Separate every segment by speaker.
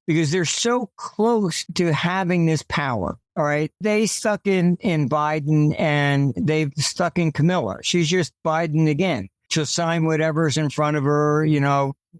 Speaker 1: because they're so close to having this power. All right. They stuck in Biden and they've stuck in Camilla. She's just Biden again. She'll sign whatever's in front of her,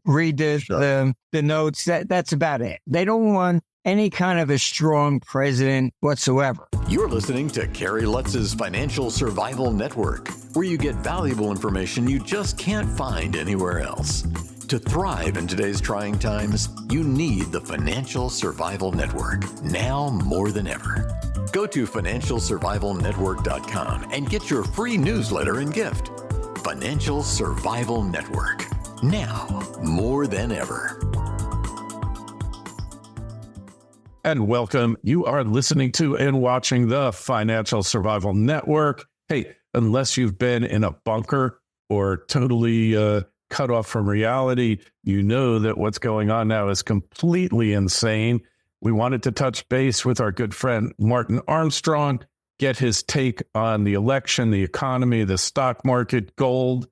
Speaker 1: read the notes. That's about it. They don't want any kind of a strong president whatsoever.
Speaker 2: You're listening to Kerry Lutz's Financial Survival Network, where you get valuable information you just can't find anywhere else. To thrive in today's trying times, you need the Financial Survival Network, now more than ever. Go to financialsurvivalnetwork.com and get your free newsletter and gift. Financial Survival Network, now more than ever.
Speaker 3: And welcome. You are listening to and watching the Financial Survival Network. Hey, unless you've been in a bunker or totally cut off from reality, you know that what's going on now is completely insane. We wanted to touch base with our good friend Martin Armstrong, get his take on the election, the economy, the stock market, gold,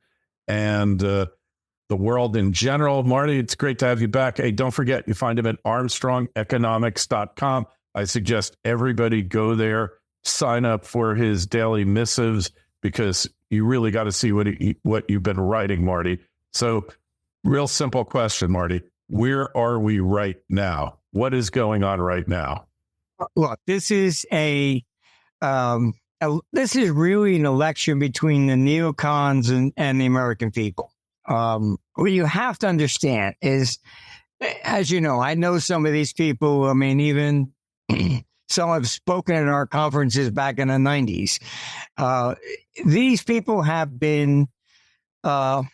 Speaker 3: and the world in general. Marty, it's great to have you back. Hey, don't forget, you find him at armstrongeconomics.com. I suggest everybody go there, sign up for his daily missives, because you really got to see what you've been writing, Marty. So, real simple question, Marty. Where are we right now? What is going on right now?
Speaker 1: Look, this is really an election between the neocons and the American people. What you have to understand is, as you know, I know some of these people. I mean, even some have spoken at our conferences back in the 90s. These people have been, I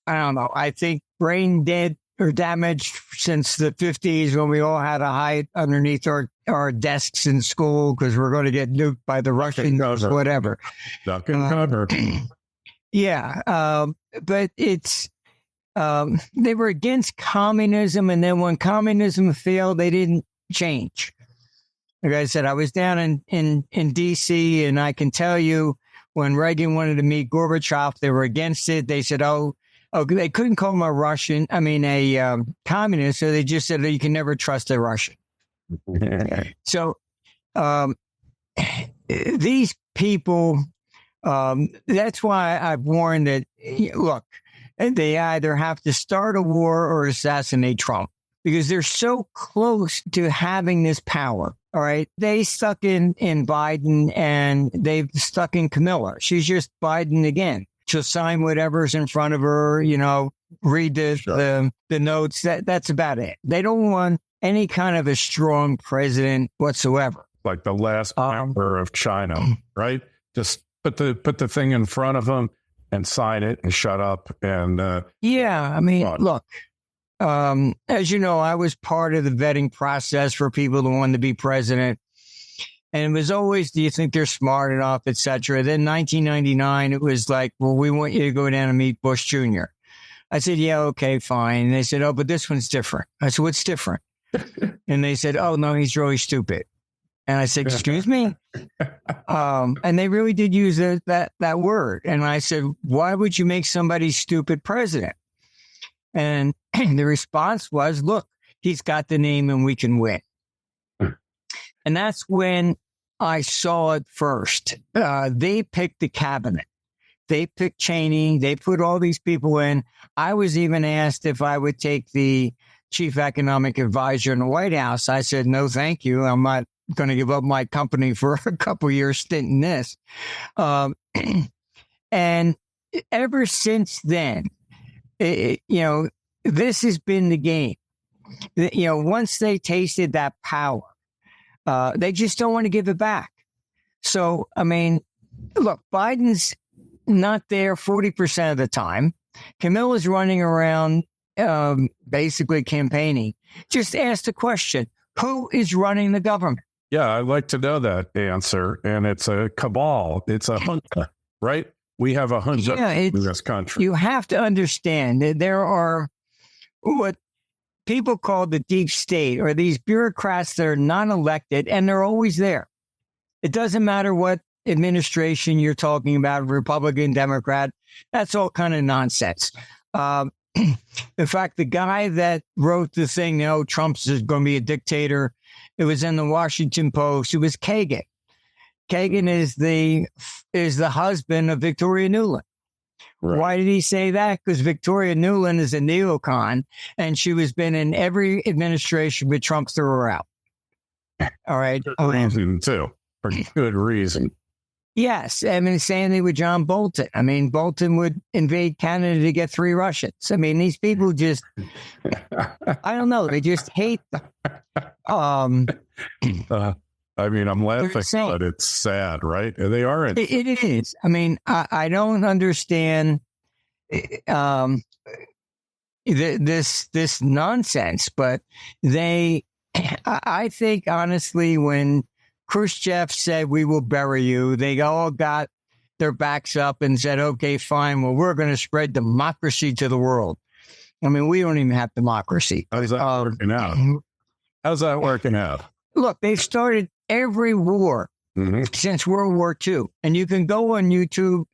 Speaker 1: don't know, I think brain dead or damaged since the 50s, when we all had to hide underneath our desks in school because we're going to get nuked by the Russians or whatever.
Speaker 3: Duck and cover.
Speaker 1: Yeah. But it's, they were against communism. And then when communism failed, they didn't change. Like I said, I was down in DC, and I can tell you, when Reagan wanted to meet Gorbachev, they were against it. They said, they couldn't call him a communist. So they just said, you can never trust a Russian. So these people, that's why I've warned that, look, they either have to start a war or assassinate Trump, because they're so close to having this power. All right. They stuck in Biden and they've stuck in Camilla. She's just Biden again. She'll sign whatever's in front of her, read the notes. That's about it. They don't want any kind of a strong president whatsoever.
Speaker 3: Like the last emperor of China, right? Just put the thing in front of them and sign it and shut up. And
Speaker 1: look, as you know, I was part of the vetting process for people who wanted to be president. And it was always, do you think they're smart enough, et cetera. Then 1999, it was like, well, we want you to go down and meet Bush Jr. I said, yeah, okay, fine. And they said, oh, but this one's different. I said, what's different? And they said, oh, no, he's really stupid. And I said, excuse me? And they really did use that word. And I said, why would you make somebody stupid president? And the response was, look, he's got the name and we can win. And that's when I saw it first. They picked the cabinet. They picked Cheney. They put all these people in. I was even asked if I would take the chief economic advisor in the White House. I said, no, thank you. I'm not going to give up my company for a couple years stint in this. And ever since then, this has been the game. Once they tasted that power, they just don't want to give it back. So, look, Biden's not there 40% of the time. Camilla's running around basically campaigning. Just ask the question, who is running the government?
Speaker 3: Yeah, I'd like to know that answer. And it's a cabal. It's a junta, right? We have a junta in this country.
Speaker 1: You have to understand that there are what people call the deep state, or these bureaucrats that are non-elected, and they're always there. It doesn't matter what administration you're talking about, Republican, Democrat, that's all kind of nonsense. In fact, the guy that wrote the thing, Trump's is going to be a dictator, it was in the Washington Post. It was Kagan. Kagan is the husband of Victoria Nuland. Right. Why did he say that? Because Victoria Nuland is a neocon, and she has been in every administration but Trump threw her out. All right.
Speaker 3: Good reason, too. For good reason.
Speaker 1: Yes. I mean, same thing with John Bolton. I mean, Bolton would invade Canada to get 3 Russians. I mean, these people just, I don't know. They just hate them.
Speaker 3: I mean, I'm laughing, but it's sad, right? They are.
Speaker 1: It is. I mean, I don't understand this nonsense, but I think, honestly, when Khrushchev said, we will bury you, they all got their backs up and said, okay, fine. Well, we're going to spread democracy to the world. I mean, we don't even have democracy.
Speaker 3: How's that working out? How's that working out?
Speaker 1: Look, they've started every war since World War II. And you can go on YouTube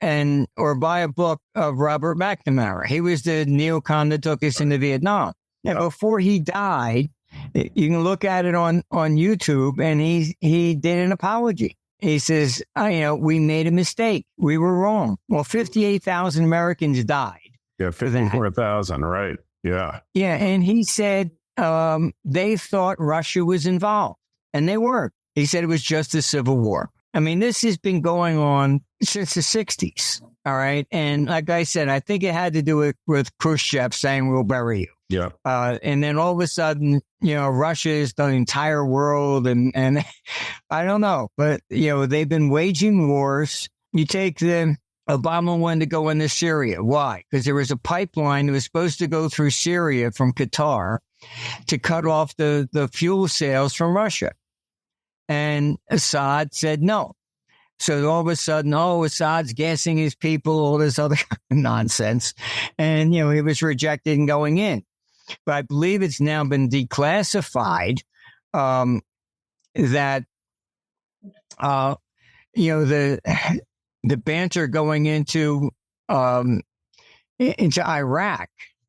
Speaker 1: or buy a book of Robert McNamara. He was the neocon that took us into Vietnam. And before he died, you can look at it on YouTube, and he did an apology. He says, we made a mistake. We were wrong. Well, 58,000 Americans died.
Speaker 3: Yeah, 54,000, right. Yeah.
Speaker 1: Yeah, and he said they thought Russia was involved, and they weren't. He said it was just a civil war. I mean, this has been going on since the 60s, all right? And like I said, I think it had to do with Khrushchev saying, we'll bury you.
Speaker 3: Yeah.
Speaker 1: And then all of a sudden, Russia is the entire world. And I don't know, but, they've been waging wars. You take Obama wanted to go into Syria. Why? Because there was a pipeline that was supposed to go through Syria from Qatar to cut off the fuel sales from Russia. And Assad said no. So all of a sudden, Assad's gassing his people, all this other nonsense. And, he was rejected and going in. But I believe it's now been declassified that, the banter going into Iraq.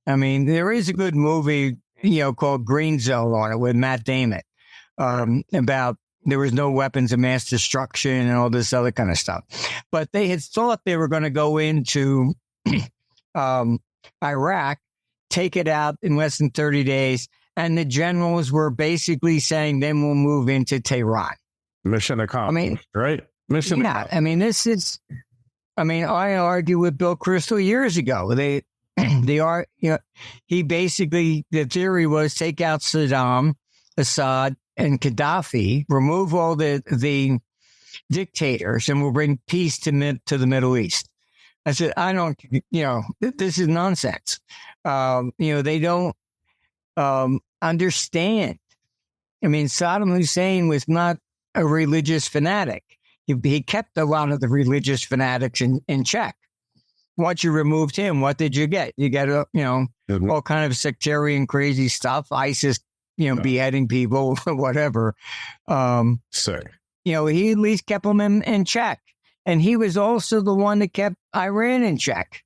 Speaker 1: I mean, there is a good movie, called Green Zone on it with Matt Damon about there was no weapons of mass destruction and all this other kind of stuff. But they had thought they were going to go into Iraq, take it out in less than 30 days. And the generals were basically saying, then we'll move into Tehran.
Speaker 3: Mission accomplished, right? Mission accomplished.
Speaker 1: I mean, I argued with Bill Kristol years ago. They are, he basically, the theory was take out Saddam, Assad, and Gaddafi, remove all the dictators, and we'll bring peace to the Middle East. I said, I don't, this is nonsense. They don't understand. I mean, Saddam Hussein was not a religious fanatic. He kept a lot of the religious fanatics in check. Once you removed him, what did you get? You get, all kind of sectarian crazy stuff, ISIS, beheading people, whatever.
Speaker 3: Sick.
Speaker 1: He at least kept them in check. And he was also the one that kept Iran in check.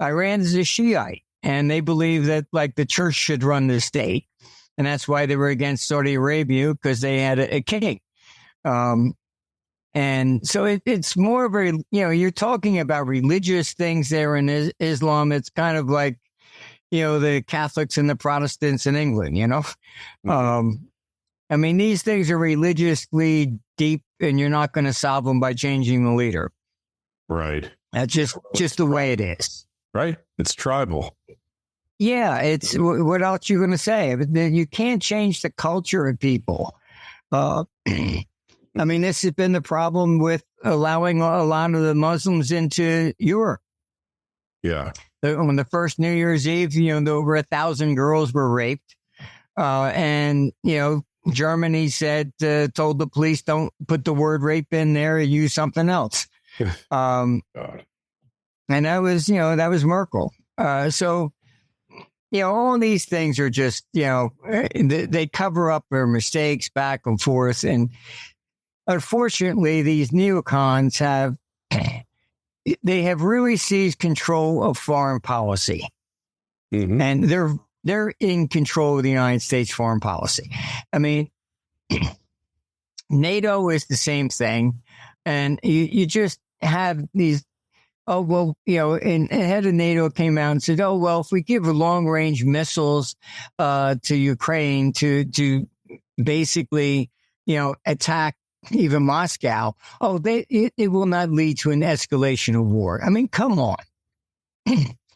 Speaker 1: Iran is a Shiite, and they believe that the church should run the state. And that's why they were against Saudi Arabia, because they had a king. And so it's more of a, you're talking about religious things there in Islam. It's kind of like, the Catholics and the Protestants in England, I mean, these things are religiously deep, and you're not going to solve them by changing the leader.
Speaker 3: Right.
Speaker 1: That's just the way it is.
Speaker 3: Right. It's tribal.
Speaker 1: Yeah. It's what else you going to say? You can't change the culture of people. I mean, this has been the problem with allowing a lot of the Muslims into Europe.
Speaker 3: Yeah.
Speaker 1: On the first New Year's Eve, over 1,000 girls were raped. And Germany told the police, don't put the word rape in there, use something else. And that was Merkel. So, all these things are just, they cover up their mistakes back and forth. And unfortunately, these neocons have really seized control of foreign policy. and they're in control of the United States foreign policy. I mean, NATO is the same thing, and you just have these. Oh, well, and head of NATO came out and said, oh, well, if we give long range missiles to Ukraine to basically, attack even Moscow, it will not lead to an escalation of war. I mean, come on.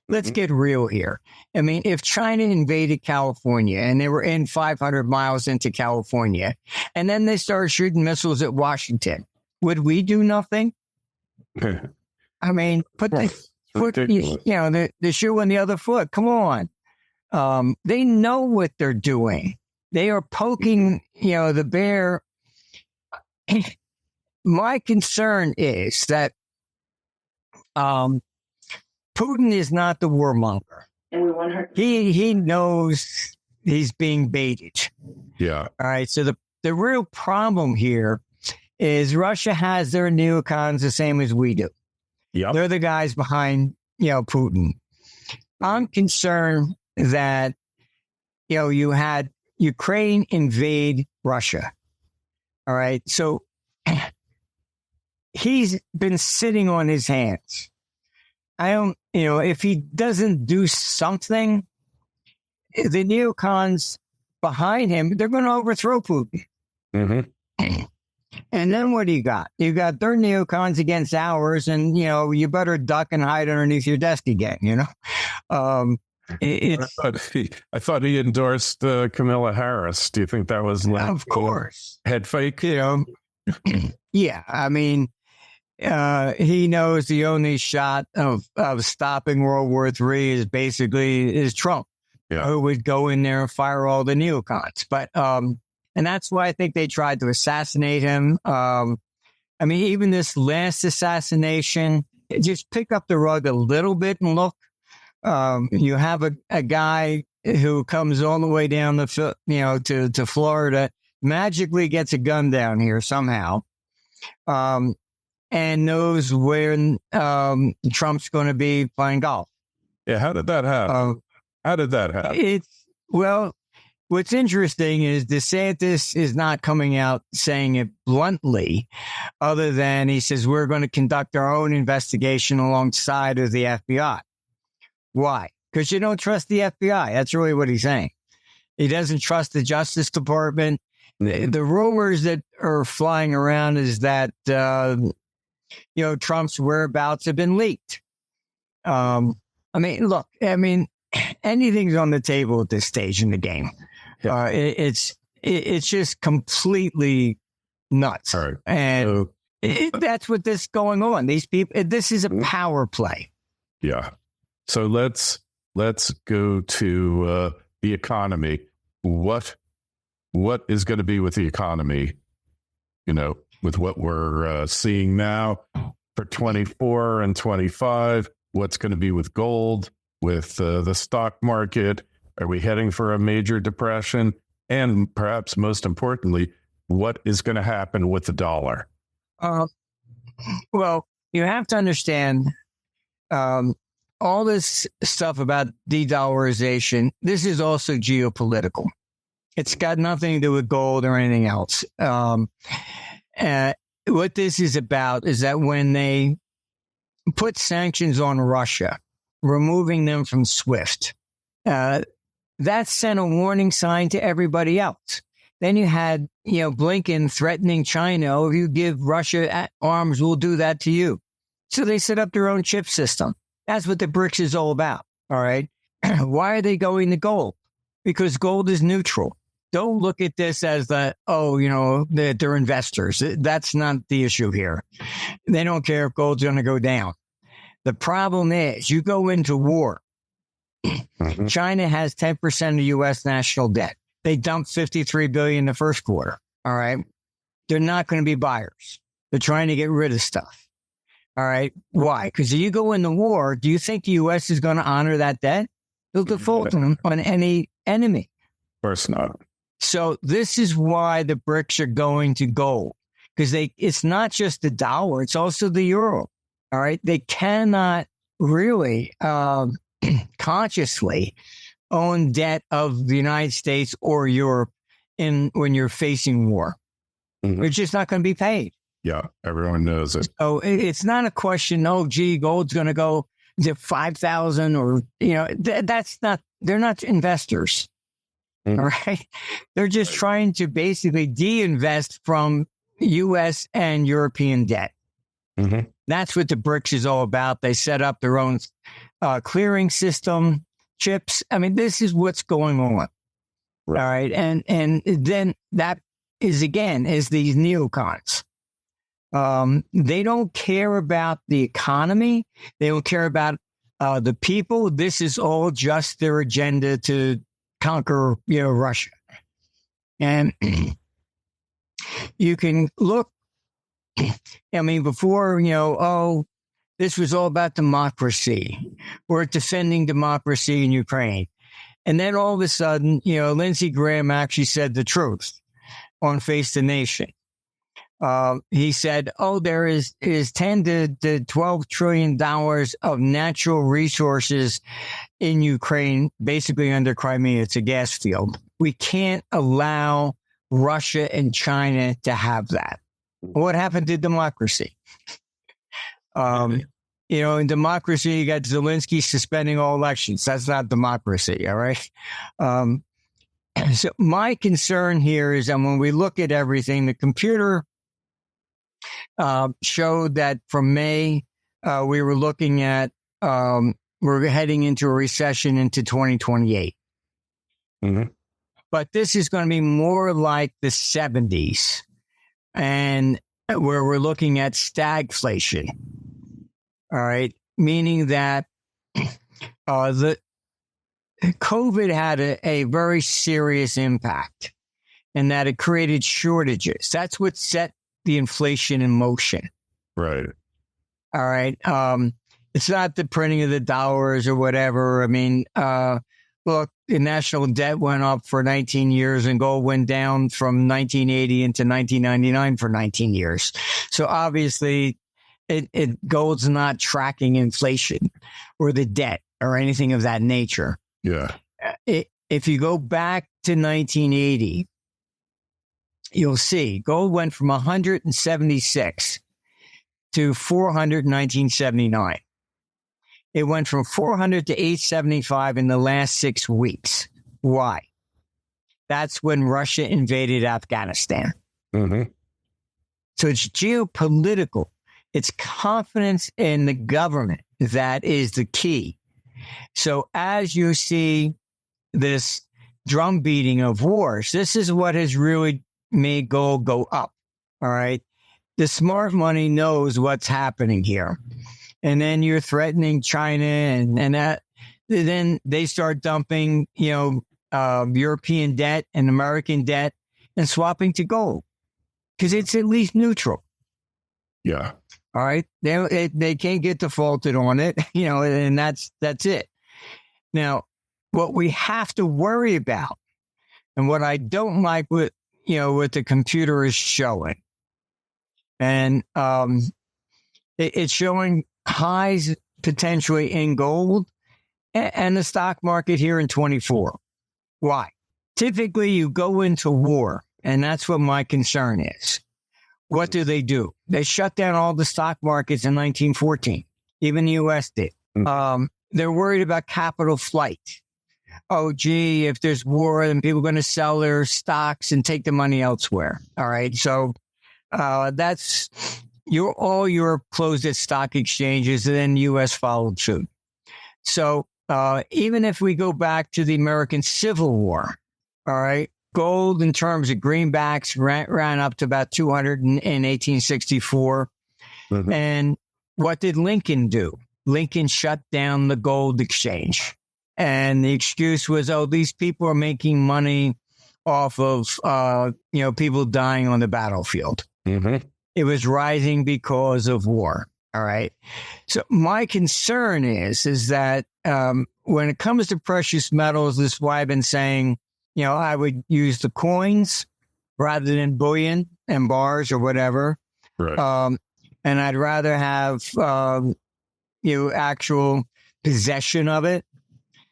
Speaker 1: Let's get real here. I mean, if China invaded California and they were in 500 miles into California, and then they started shooting missiles at Washington, would we do nothing? I mean, put the foot, the shoe on the other foot. Come on. They know what they're doing. They are poking, the bear. My concern is that Putin is not the warmonger. And we want her. He knows he's being baited.
Speaker 3: Yeah.
Speaker 1: All right. So the real problem here is Russia has their neocons the same as we do.
Speaker 3: Yep.
Speaker 1: They're the guys behind, Putin. I'm concerned that, you had Ukraine invade Russia. All right. So he's been sitting on his hands. If he doesn't do something, the neocons behind him, they're going to overthrow Putin. Mm-hmm. And then what do you got? You got their neocons against ours, and, you better duck and hide underneath your desk again, I thought he endorsed
Speaker 3: Kamala Harris. Do you think that was
Speaker 1: of course
Speaker 3: head fake?
Speaker 1: Yeah, I mean, he knows the only shot of stopping World War III is Trump, who would go in there and fire all the neocons. But and that's why I think they tried to assassinate him. I mean, even this last assassination, just pick up the rug a little bit and look. You have a guy who comes all the way down to Florida, magically gets a gun down here somehow, and knows where Trump's going to be playing golf.
Speaker 3: Yeah, how did that happen?
Speaker 1: What's interesting is DeSantis is not coming out saying it bluntly, other than he says we're going to conduct our own investigation alongside of the FBI. Why? Because you don't trust the FBI. That's really what he's saying. He doesn't trust the Justice Department. The rumors that are flying around is that, Trump's whereabouts have been leaked. Anything's on the table at this stage in the game. It's just completely nuts.
Speaker 3: All right.
Speaker 1: And that's what this is going on. These people, this is a power play.
Speaker 3: Yeah. So let's go to the economy. What is going to be with the economy, with what we're seeing now for 24 and 25? What's going to be with gold, with the stock market? Are we heading for a major depression? And perhaps most importantly, what is going to happen with the dollar?
Speaker 1: Well, you have to understand all this stuff about de-dollarization. This is also geopolitical. It's got nothing to do with gold or anything else. What this is about is that when they put sanctions on Russia, removing them from SWIFT, that sent a warning sign to everybody else. Then you had, Blinken threatening China, if you give Russia arms, we'll do that to you. So they set up their own chip system. That's what the BRICS is all about. All right. Why are they going to gold? Because gold is neutral. Don't look at this as they're investors. That's not the issue here. They don't care if gold's going to go down. The problem is you go into war. Mm-hmm. China has 10% of U.S. national debt. They dumped $53 billion in the first quarter. All right. They're not going to be buyers. They're trying to get rid of stuff. All right. Why? Because if you go into war, do you think the U.S. is going to honor that debt? They'll default on any enemy.
Speaker 3: Of course not.
Speaker 1: So this is why the BRICS are going to gold, because it's not just the dollar, it's also the euro. All right. They cannot really consciously own debt of the United States or Europe when you're facing war.
Speaker 3: Mhm.
Speaker 1: It's just not going to be paid.
Speaker 3: Yeah, everyone knows it.
Speaker 1: So it's not a question, oh, gee, gold's going to go to 5,000 or, that's not, they're not investors.
Speaker 3: Mhm.
Speaker 1: All right. They're just trying to basically de-invest from U.S. and European debt.
Speaker 3: Mhm.
Speaker 1: That's what the BRICS is all about. They set up their own clearing system, chips. I mean, this is what's going on.
Speaker 3: Right.
Speaker 1: All right. And then that is, again, is these neocons. They don't care about the economy. They don't care about the people. This is all just their agenda to conquer, Russia. And you can look, I mean, before, this was all about democracy or defending democracy in Ukraine. And then all of a sudden, Lindsey Graham actually said the truth on Face the Nation. He said, there is 10 to 12 trillion dollars of natural resources in Ukraine, basically under Crimea. It's a gas field. We can't allow Russia and China to have that. What happened to democracy? In democracy, you got Zelensky suspending all elections. That's not democracy, all right? So my concern here is that when we look at everything, the computer showed that from May, we were looking at, we're heading into a recession into 2028.
Speaker 3: Mhm.
Speaker 1: But this is going to be more like the 70s, and where we're looking at stagflation. All right. Meaning that the COVID had a very serious impact and that it created shortages. That's what set the inflation in motion.
Speaker 3: Right.
Speaker 1: All right. It's not the printing of the dollars or whatever. I mean, look, the national debt went up for 19 years and gold went down from 1980 into 1999 for 19 years. So obviously, gold's not tracking inflation or the debt or anything of that nature.
Speaker 3: Yeah.
Speaker 1: If you go back to 1980, you'll see gold went from 176 to 400 in 1979. It went from 400 to 875 in the last 6 weeks. Why? That's when Russia invaded Afghanistan.
Speaker 3: Mm-hmm.
Speaker 1: So it's geopolitical. It's confidence in the government that is the key. So as you see this drum beating of wars, this is what has really made gold go up. All right. The smart money knows what's happening here. And then you're threatening China and that, then they start dumping, European debt and American debt and swapping to gold because it's at least neutral.
Speaker 3: Yeah.
Speaker 1: All right. They can't get defaulted on it, and that's it. Now, what we have to worry about and what I don't like what the computer is showing, and it's showing highs potentially in gold and the stock market here in 24. Why? Typically, you go into war, and that's what my concern is. What do? They shut down all the stock markets in 1914. Even the U.S. did. They're worried about capital flight. Oh, gee, if there's war, then people are going to sell their stocks and take the money elsewhere. All right. So that's all Europe closed its stock exchanges, and then the U.S. followed suit. So even if we go back to the American Civil War, all right, gold in terms of greenbacks ran up to about 200 in 1864. Mm-hmm. And what did Lincoln do? Lincoln shut down the gold exchange. And the excuse was, these people are making money off of, people dying on the battlefield.
Speaker 3: Mm-hmm.
Speaker 1: It was rising because of war. All right. So my concern is that when it comes to precious metals, this is why I've been saying, I would use the coins rather than bullion and bars or whatever.
Speaker 3: Right.
Speaker 1: And I'd rather have, actual possession of it.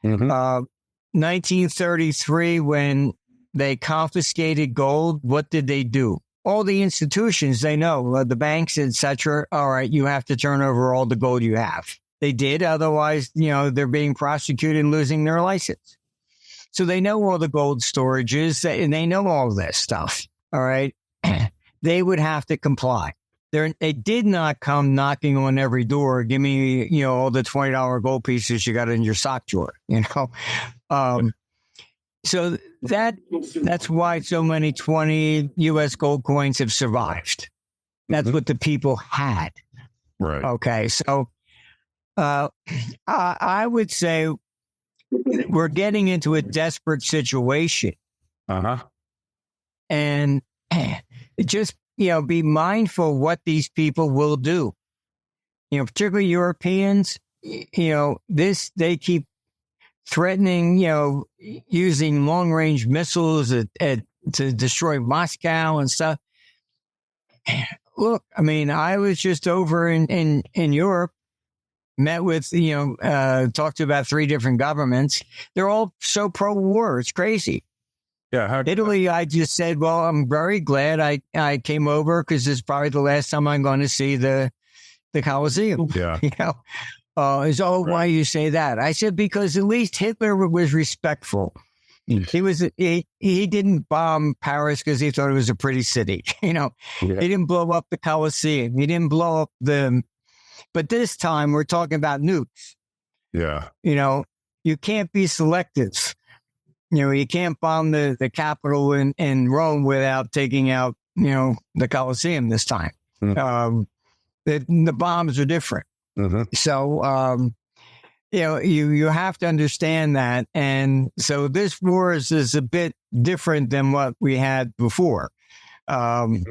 Speaker 1: 1933, when they confiscated gold, what did they do? All the institutions, they know, the banks, etc. All right, you have to turn over all the gold you have. They did. Otherwise, they're being prosecuted and losing their license. So they know all the gold storages, and they know all this stuff. All right. They would have to comply. They did not come knocking on every door. Give me, all the $20 gold pieces you got in your sock drawer, So that's why so many 20 U.S. gold coins have survived. That's what the people had.
Speaker 3: Right.
Speaker 1: Okay. So I would say we're getting into a desperate situation. And just, be mindful what these people will do. Particularly Europeans, they keep threatening, using long-range missiles to destroy Moscow and stuff. Look, I was just over in Europe, met with, talked to about 3 different governments. They're all so pro-war. It's crazy.
Speaker 3: Yeah.
Speaker 1: Italy, I just said, well, I'm very glad I came over because it's probably the last time I'm going to see the Colosseum.
Speaker 3: Yeah.
Speaker 1: Why you say that? I said, because at least Hitler was respectful. He didn't bomb Paris because he thought it was a pretty city. He didn't blow up the Colosseum. He didn't blow up but this time we're talking about nukes.
Speaker 3: Yeah.
Speaker 1: You can't be selective. You can't bomb the Capitol in Rome without taking out, the Colosseum this time. The bombs are different. So, you have to understand that. And so this war is a bit different than what we had before. And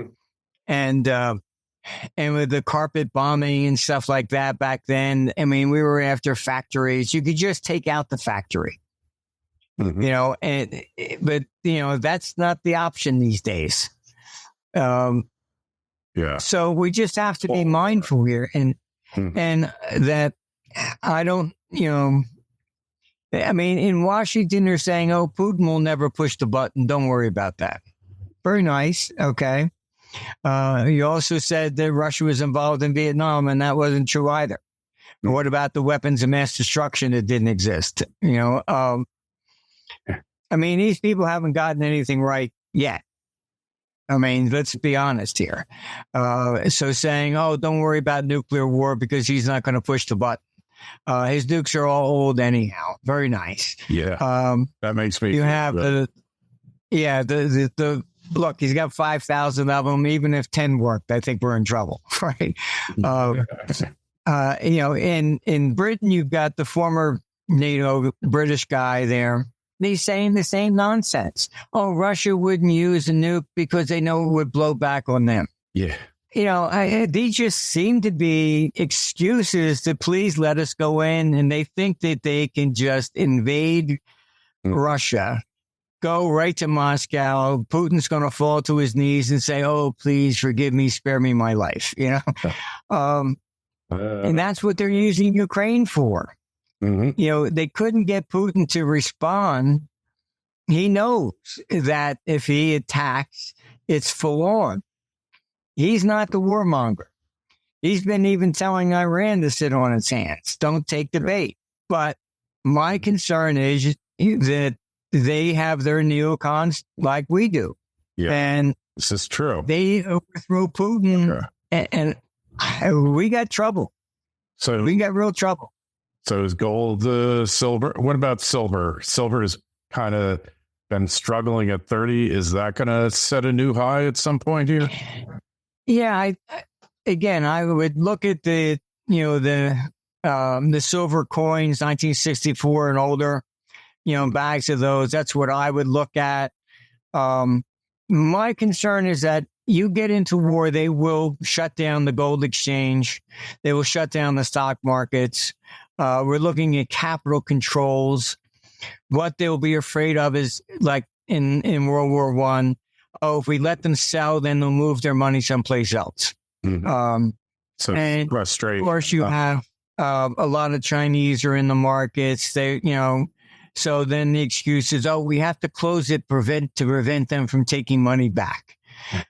Speaker 1: with the carpet bombing and stuff like that back then, we were after factories. You could just take out the factory. But that's not the option these days. So we just have to be mindful here, and that I don't, in Washington they're saying, "Oh, Putin will never push the button. Don't worry about that." Very nice. Okay. You also said that Russia was involved in Vietnam, and that wasn't true either. What about the weapons of mass destruction that didn't exist? These people haven't gotten anything right yet. Let's be honest here. So saying, oh, don't worry about nuclear war because he's not going to push the button. His nukes are all old anyhow. Very nice.
Speaker 3: Yeah. That makes me.
Speaker 1: You have the look, he's got 5,000 of them. Even if 10 worked, I think we're in trouble. Right. In Britain, you've got the former NATO British guy there. He's saying the same nonsense. Oh, Russia wouldn't use a nuke because they know it would blow back on them.
Speaker 3: Yeah.
Speaker 1: These just seem to be excuses to please let us go in. And they think that they can just invade Russia, go right to Moscow. Putin's going to fall to his knees and say, oh, please forgive me, spare me my life. And that's what they're using Ukraine for. They couldn't get Putin to respond. He knows that if he attacks, it's full on. He's not the warmonger. He's been even telling Iran to sit on its hands. Don't take the bait. But my concern is that they have their neocons like we do.
Speaker 3: Yeah,
Speaker 1: and
Speaker 3: this is true.
Speaker 1: They overthrow Putin, and we got trouble.
Speaker 3: So
Speaker 1: we got real trouble.
Speaker 3: So is gold, silver? What about silver? Silver has kind of been struggling at 30. Is that going to set a new high at some point here?
Speaker 1: Yeah. I would look at the silver coins, 1964 and older, bags of those. That's what I would look at. My concern is that you get into war, they will shut down the gold exchange. They will shut down the stock markets. We're looking at capital controls. What they'll be afraid of is like in World War I. Oh, if we let them sell, then they'll move their money someplace else.
Speaker 3: So
Speaker 1: and
Speaker 3: frustrating.
Speaker 1: Of course, you have A lot of Chinese are in the markets. So then the excuse is, we have to close it to prevent them from taking money back.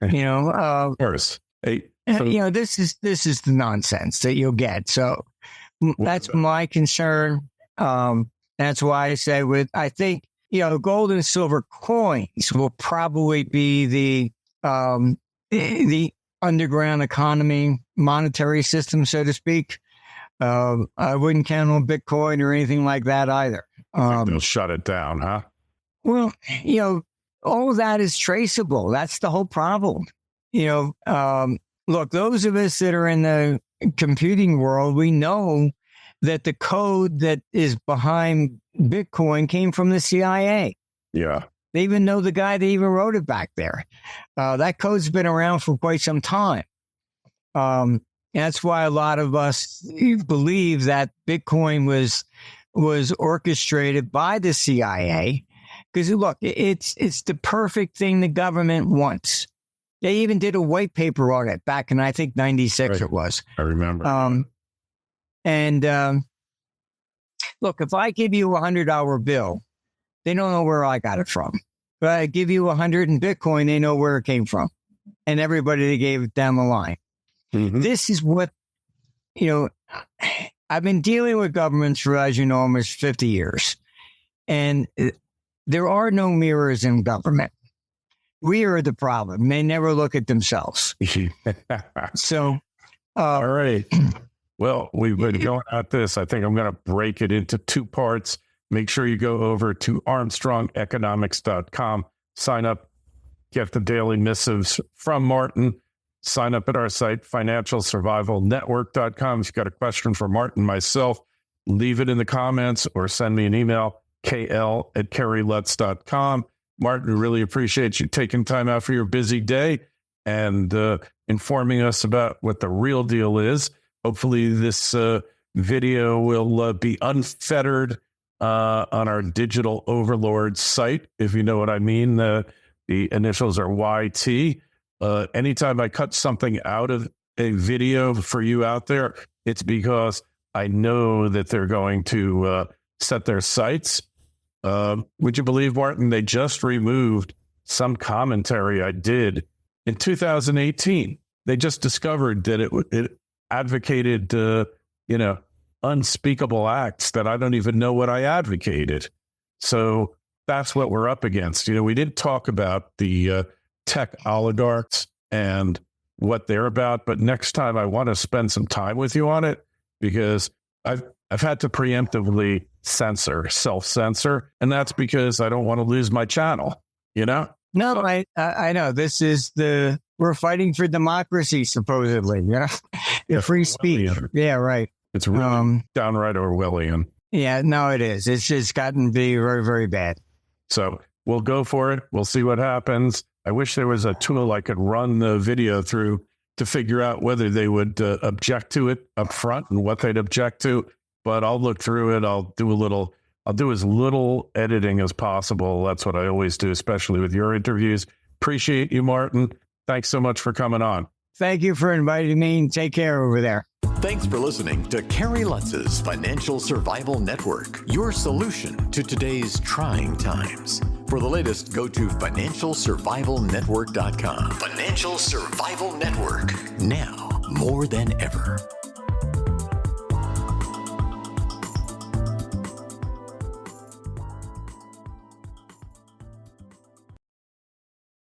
Speaker 3: Of course. Hey, so,
Speaker 1: this is the nonsense that you'll get. So that's my concern. That's why I say I think gold and silver coins will probably be the underground economy monetary system, so to speak. I wouldn't count on Bitcoin or anything like that either.
Speaker 3: They'll shut it down, huh?
Speaker 1: Well, all of that is traceable. That's the whole problem. Look, those of us that are in the computing world, we know that the code that is behind Bitcoin came from the CIA.
Speaker 3: Yeah.
Speaker 1: They even know the guy that even wrote it back there. That code's been around for quite some time. That's why a lot of us believe that Bitcoin was orchestrated by the CIA. Because look, it's the perfect thing the government wants. They even did a white paper on it back in, I think, 96
Speaker 3: Right.
Speaker 1: It was.
Speaker 3: I remember.
Speaker 1: Look, if I give you $100 bill, they don't know where I got it from. But I give you 100 in Bitcoin, they know where it came from. And everybody that gave it down the line.
Speaker 3: Mhm.
Speaker 1: This is what, I've been dealing with governments for, as you know, almost 50 years. And there are no mirrors in government. We are the problem. They never look at themselves. So,
Speaker 3: all right. Well, we've been going at this. I think I'm going to break it into two parts. Make sure you go over to ArmstrongEconomics.com, sign up, get the daily missives from Martin, sign up at our site, financialsurvivalnetwork.com. If you've got a question for Martin, myself, leave it in the comments or send me an email, kl@kerrylutz.com. Martin, really appreciate you taking time out for your busy day and informing us about what the real deal is. Hopefully this video will be unfettered on our digital overlord site, if you know what I mean. The initials are YT. Anytime I cut something out of a video for you out there, it's because I know that they're going to set their sights. Would you believe, Martin, they just removed some commentary I did in 2018. They just discovered that it advocated, unspeakable acts that I don't even know what I advocated. So that's what we're up against. We didn't talk about the tech oligarchs and what they're about, but next time I want to spend some time with you on it, because I've had to preemptively self-censor, and that's because I don't want to lose my channel, No,
Speaker 1: I know. This is we're fighting for democracy, supposedly, the free speech. Yeah, right.
Speaker 3: It's really downright Orwellian.
Speaker 1: Yeah, no, it is. It's just gotten to be very, very bad.
Speaker 3: So we'll go for it. We'll see what happens. I wish there was a tool I could run the video through to figure out whether they would object to it up front and what they'd object to. But I'll look through it. I'll do as little editing as possible. That's what I always do, especially with your interviews. Appreciate you, Martin. Thanks so much for coming on.
Speaker 1: Thank you for inviting me, and take care over there.
Speaker 2: Thanks for listening to Kerry Lutz's Financial Survival Network, your solution to today's trying times. For the latest, go to financialsurvivalnetwork.com. Financial Survival Network, now more than ever.